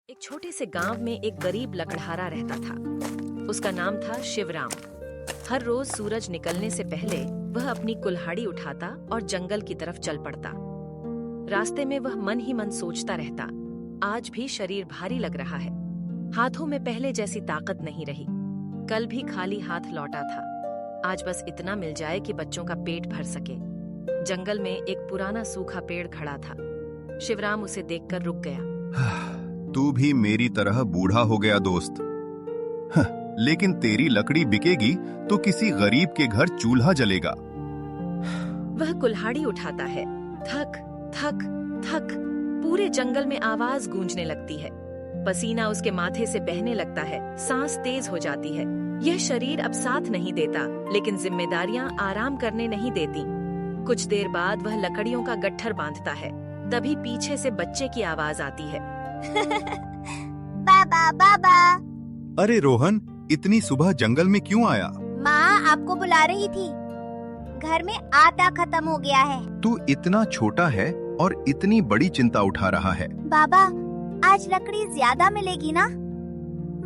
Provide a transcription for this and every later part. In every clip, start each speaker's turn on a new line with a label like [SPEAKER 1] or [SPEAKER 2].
[SPEAKER 1] एक छोटे से गांव में एक गरीब लकड़हारा रहता था। उसका नाम था शिवराम। हर रोज सूरज निकलने से पहले वह अपनी कुल्हाड़ी उठाता और जंगल की तरफ चल पड़ता। रास्ते में वह मन ही मन सोचता रहता, आज भी शरीर भारी लग रहा है, हाथों में पहले जैसी ताकत नहीं रही। कल भी खाली हाथ लौटा था, आज बस इतना मिल जाए कि बच्चों का पेट भर सके। जंगल में एक पुराना सूखा पेड़ खड़ा था। शिवराम उसे देखकर रुक गया।
[SPEAKER 2] तू भी मेरी तरह बूढ़ा हो गया दोस्त। लेकिन तेरी लकड़ी बिकेगी तो किसी गरीब के घर चूल्हा जलेगा।
[SPEAKER 1] वह कुल्हाड़ी उठाता है, थक थक थक। पूरे जंगल में आवाज गूंजने लगती है। पसीना उसके माथे से बहने लगता है, सांस तेज हो जाती है। यह शरीर अब साथ नहीं देता, लेकिन जिम्मेदारियां आराम करने नहीं देती। कुछ देर बाद वह लकड़ियों का गट्ठर बांधता है। तभी पीछे से बच्चे की आवाज आती है।
[SPEAKER 3] बाबा बाबा।
[SPEAKER 2] अरे रोहन, इतनी सुबह जंगल में क्यों आया?
[SPEAKER 3] माँ आपको बुला रही थी। घर में आटा खत्म हो गया है।
[SPEAKER 2] तू इतना छोटा है और इतनी बड़ी चिंता उठा रहा है।
[SPEAKER 3] बाबा, आज लकड़ी ज्यादा मिलेगी ना?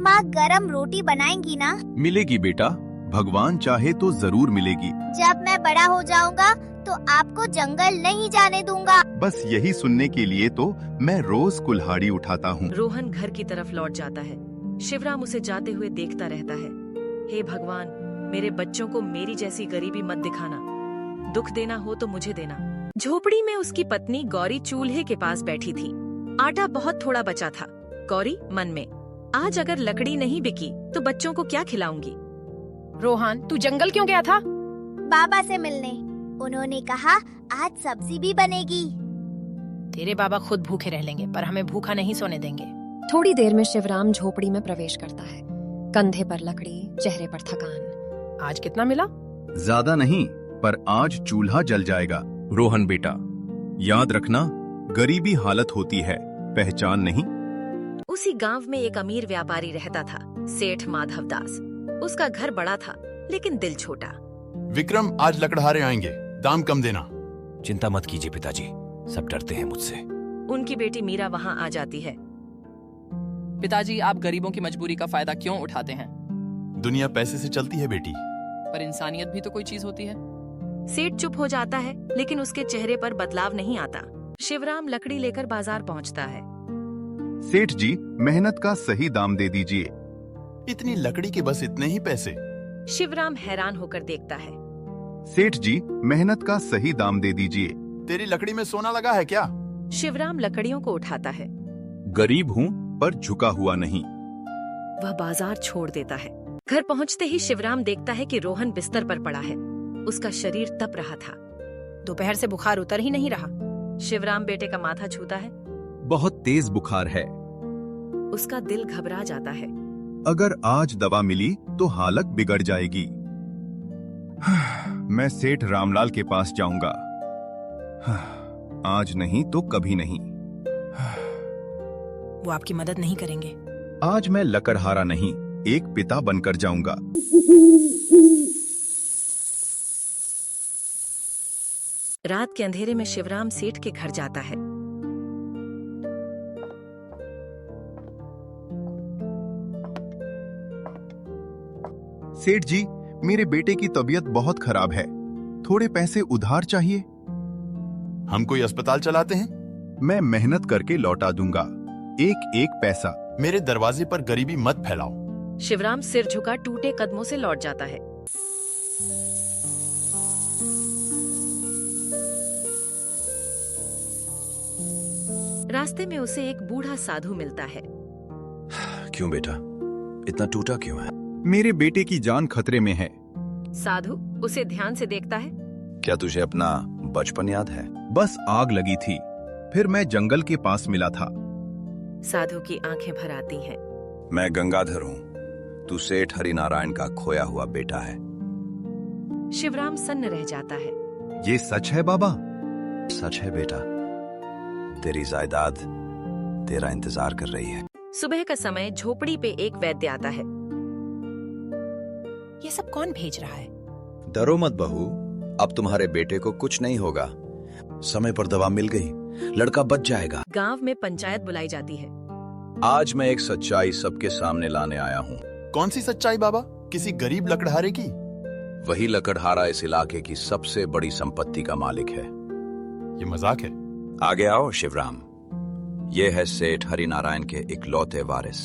[SPEAKER 3] माँ गरम रोटी बनाएंगी ना?
[SPEAKER 2] मिलेगी बेटा, भगवान चाहे तो जरूर मिलेगी।
[SPEAKER 3] जब मैं बड़ा हो जाऊंगा तो आपको जंगल नहीं जाने दूंगा।
[SPEAKER 2] बस यही सुनने के लिए तो मैं रोज कुल्हाड़ी उठाता हूँ।
[SPEAKER 1] रोहन घर की तरफ लौट जाता है। शिवराम उसे जाते हुए देखता रहता है। हे भगवान, मेरे बच्चों को मेरी जैसी गरीबी मत दिखाना। दुख देना हो तो मुझे देना। झोपड़ी में उसकी पत्नी गौरी चूल्हे के पास बैठी थी। आटा बहुत थोड़ा बचा था। गौरी मन में, आज अगर लकड़ी नहीं बिकी तो बच्चों को क्या खिलाऊंगी।
[SPEAKER 4] रोहन, तू जंगल क्यों गया था?
[SPEAKER 3] बाबा से मिलने। उन्होंने कहा आज सब्जी भी बनेगी।
[SPEAKER 4] तेरे बाबा खुद भूखे रह लेंगे, पर हमें भूखा नहीं सोने देंगे।
[SPEAKER 5] थोड़ी देर में शिवराम झोपड़ी में प्रवेश करता है। कंधे पर लकड़ी, चेहरे पर थकान।
[SPEAKER 4] आज कितना मिला?
[SPEAKER 2] ज्यादा नहीं, पर आज चूल्हा जल जाएगा। रोहन बेटा, याद रखना, गरीबी हालत होती है, पहचान नहीं।
[SPEAKER 1] उसी गांव में एक अमीर व्यापारी रहता था, सेठ माधव दास। उसका घर बड़ा था, लेकिन दिल छोटा।
[SPEAKER 6] विक्रम, आज लकड़हारे आएंगे, दाम कम देना।
[SPEAKER 7] चिंता मत कीजिए पिताजी, सब डरते हैं मुझसे।
[SPEAKER 1] उनकी बेटी मीरा वहाँ आ जाती है।
[SPEAKER 8] पिताजी, आप गरीबों की मजबूरी का फायदा क्यों उठाते हैं?
[SPEAKER 6] दुनिया पैसे से चलती है बेटी।
[SPEAKER 8] पर इंसानियत भी तो कोई चीज होती है।
[SPEAKER 1] सेठ चुप हो जाता है, लेकिन उसके चेहरे पर बदलाव नहीं आता। शिवराम लकड़ी लेकर बाजार पहुँचता है।
[SPEAKER 2] सेठ जी, मेहनत का सही दाम दे दीजिए।
[SPEAKER 6] इतनी लकड़ी के बस इतने ही पैसे?
[SPEAKER 1] शिवराम हैरान होकर देखता है।
[SPEAKER 2] सेठ जी, मेहनत का सही दाम दे दीजिए।
[SPEAKER 6] तेरी लकड़ी में सोना लगा है क्या?
[SPEAKER 1] शिवराम लकड़ियों को उठाता है।
[SPEAKER 2] गरीब हूँ पर झुका हुआ नहीं।
[SPEAKER 1] वह बाजार छोड़ देता है। घर पहुँचते ही शिवराम देखता है कि रोहन बिस्तर पर पड़ा है। उसका शरीर तप रहा था।
[SPEAKER 4] दोपहर से बुखार उतर ही नहीं रहा।
[SPEAKER 1] शिवराम बेटे का माथा छूता है।
[SPEAKER 2] बहुत तेज बुखार है।
[SPEAKER 1] उसका दिल घबरा जाता है।
[SPEAKER 2] अगर आज दवा मिली तो हालत बिगड़ जाएगी। मैं सेठ रामलाल के पास जाऊंगा। आज नहीं तो कभी नहीं।
[SPEAKER 4] वो आपकी मदद नहीं करेंगे।
[SPEAKER 2] आज मैं लकड़हारा नहीं, एक पिता बनकर जाऊंगा।
[SPEAKER 1] रात के अंधेरे में शिवराम सेठ के घर जाता है।
[SPEAKER 2] सेठ जी, मेरे बेटे की तबीयत बहुत खराब है, थोड़े पैसे उधार चाहिए।
[SPEAKER 6] हम कोई अस्पताल चलाते हैं?
[SPEAKER 2] मैं मेहनत करके लौटा दूंगा, एक एक पैसा।
[SPEAKER 6] मेरे दरवाजे पर गरीबी मत फैलाओ।
[SPEAKER 1] शिवराम सिर झुका टूटे कदमों से लौट जाता है। रास्ते में उसे एक बूढ़ा साधु मिलता है।
[SPEAKER 7] क्यों बेटा, इतना टूटा क्यों है?
[SPEAKER 2] मेरे बेटे की जान खतरे में है।
[SPEAKER 1] साधु उसे ध्यान से देखता है।
[SPEAKER 7] क्या तुझे अपना बचपन याद है?
[SPEAKER 2] बस आग लगी थी, फिर मैं जंगल के पास मिला था।
[SPEAKER 1] साधु की आंखें भर आती हैं।
[SPEAKER 7] मैं गंगाधर हूँ, तू सेठ हरिनारायण का खोया हुआ बेटा है।
[SPEAKER 1] शिवराम सन्न रह जाता है।
[SPEAKER 2] ये सच है बाबा?
[SPEAKER 7] सच है बेटा, तेरी जायदाद तेरा इंतजार कर रही है।
[SPEAKER 1] सुबह का समय झोपड़ी पे एक वैद्य आता है।
[SPEAKER 4] ये सब कौन भेज रहा है?
[SPEAKER 7] डरो मत बहू, अब तुम्हारे बेटे को कुछ नहीं होगा। समय पर दवा मिल गई, लड़का बच जाएगा।
[SPEAKER 1] गांव में पंचायत बुलाई जाती है।
[SPEAKER 7] आज मैं एक सच्चाई सबके सामने लाने आया हूँ।
[SPEAKER 6] कौन सी सच्चाई बाबा? किसी गरीब लकड़हारे की?
[SPEAKER 7] वही लकड़हारा इस इलाके की सबसे बड़ी संपत्ति का मालिक है।
[SPEAKER 6] ये मजाक है।
[SPEAKER 7] आगे आओ शिवराम। ये है सेठ हरिनारायण के इकलौते वारिस।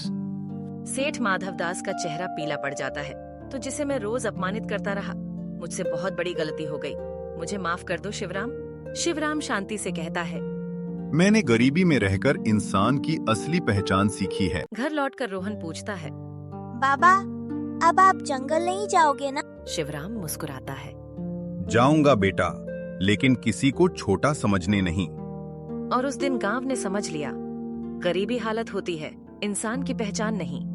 [SPEAKER 1] सेठ माधवदास का चेहरा पीला पड़ जाता है। तो जिसे मैं रोज अपमानित करता रहा, मुझसे बहुत बड़ी गलती हो गई, मुझे माफ कर दो शिवराम। शिवराम शांति से कहता है,
[SPEAKER 2] मैंने गरीबी में रहकर इंसान की असली पहचान सीखी है।
[SPEAKER 1] घर लौटकर रोहन पूछता है,
[SPEAKER 3] बाबा अब आप जंगल नहीं जाओगे ना?
[SPEAKER 1] शिवराम मुस्कुराता है।
[SPEAKER 2] जाऊंगा बेटा, लेकिन किसी को छोटा समझने नहीं।
[SPEAKER 1] और उस दिन गांव ने समझ लिया, गरीबी हालत होती है, इंसान की पहचान नहीं।